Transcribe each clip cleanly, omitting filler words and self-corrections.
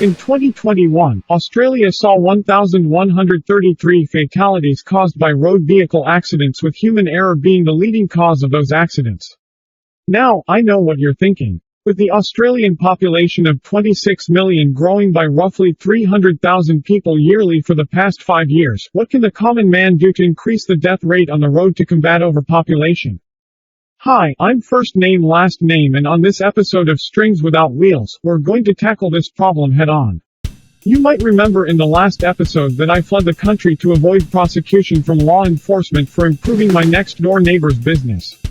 In 2021, Australia saw 1,133 fatalities caused by road vehicle accidents, with human error being the leading cause of those accidents. Now, I know what you're thinking. With the Australian population of 26 million growing by roughly 300,000 people yearly for the past 5 years, what can the common man do to increase the death rate on the road to combat overpopulation? Hi, I'm first name last name, and on this episode of Strings Without Wheels, we're going to tackle this problem head on. You might remember in the last episode that I fled the country to avoid prosecution from law enforcement for improving my next door neighbor's business.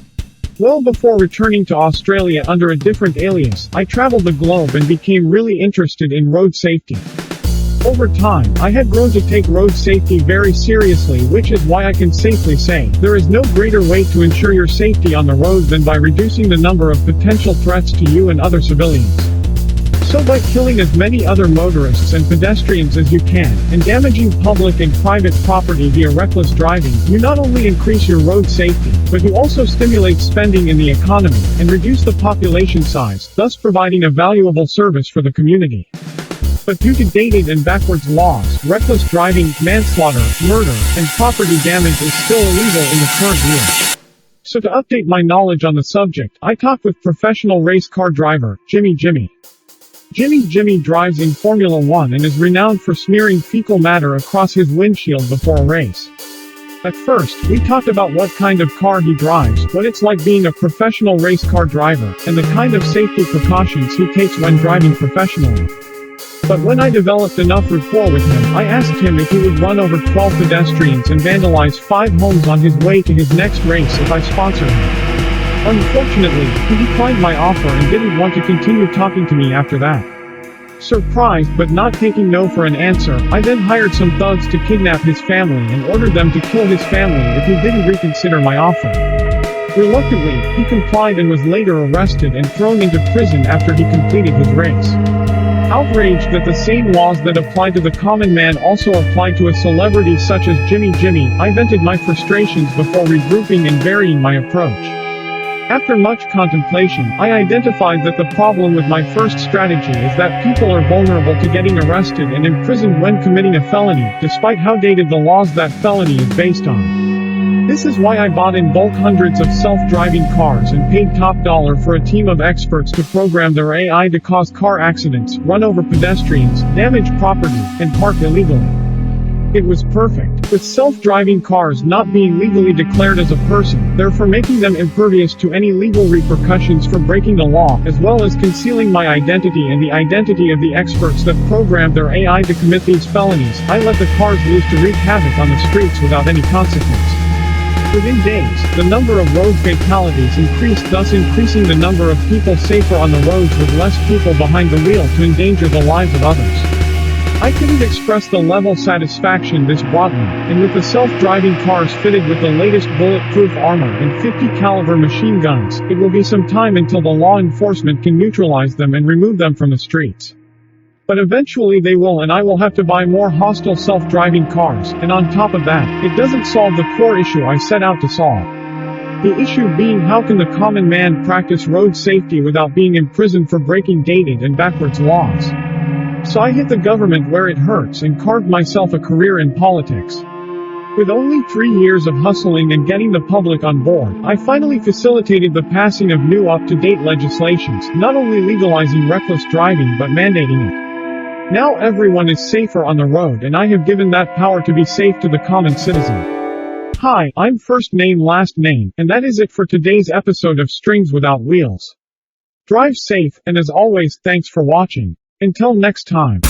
Well, before returning to Australia under a different alias, I traveled the globe and became really interested in road safety. Over time, I had grown to take road safety very seriously, which is why I can safely say, there is no greater way to ensure your safety on the road than by reducing the number of potential threats to you and other civilians. So by killing as many other motorists and pedestrians as you can, and damaging public and private property via reckless driving, you not only increase your road safety, but you also stimulate spending in the economy, and reduce the population size, thus providing a valuable service for the community. But due to dated and backwards laws, reckless driving, manslaughter, murder, and property damage is still illegal in the current year. So to update my knowledge on the subject, I talked with professional race car driver, Jimmy. Jimmy drives in Formula 1 and is renowned for smearing fecal matter across his windshield before a race. At first, we talked about what kind of car he drives, what it's like being a professional race car driver, and the kind of safety precautions he takes when driving professionally. But when I developed enough rapport with him, I asked him if he would run over 12 pedestrians and vandalize 5 homes on his way to his next race if I sponsor him. Unfortunately, he declined my offer and didn't want to continue talking to me after that. Surprised but not taking no for an answer, I then hired some thugs to kidnap his family and ordered them to kill his family if he didn't reconsider my offer. Reluctantly, he complied and was later arrested and thrown into prison after he completed his race. Outraged that the same laws that apply to the common man also apply to a celebrity such as Jimmy, I vented my frustrations before regrouping and varying my approach. After much contemplation, I identified that the problem with my first strategy is that people are vulnerable to getting arrested and imprisoned when committing a felony, despite how dated the laws that felony is based on. This is why I bought in bulk hundreds of self-driving cars and paid top dollar for a team of experts to program their AI to cause car accidents, run over pedestrians, damage property, and park illegally. It was perfect, with self-driving cars not being legally declared as a person, therefore making them impervious to any legal repercussions for breaking the law, as well as concealing my identity and the identity of the experts that programmed their AI to commit these felonies. I let the cars loose to wreak havoc on the streets without any consequence. Within days, the number of road fatalities increased, thus increasing the number of people safer on the roads with less people behind the wheel to endanger the lives of others. I couldn't express the level of satisfaction this brought me, and with the self-driving cars fitted with the latest bulletproof armor and 50 caliber machine guns, it will be some time until the law enforcement can neutralize them and remove them from the streets. But eventually they will, and I will have to buy more hostile self-driving cars, and on top of that, it doesn't solve the core issue I set out to solve. The issue being, how can the common man practice road safety without being imprisoned for breaking dated and backwards laws? So I hit the government where it hurts and carved myself a career in politics. With only 3 years of hustling and getting the public on board, I finally facilitated the passing of new up-to-date legislations, not only legalizing reckless driving but mandating it. Now everyone is safer on the road, and I have given that power to be safe to the common citizen. Hi, I'm first name last name, and that is it for today's episode of Strings Without Wheels. Drive safe, and as always, thanks for watching. Until next time.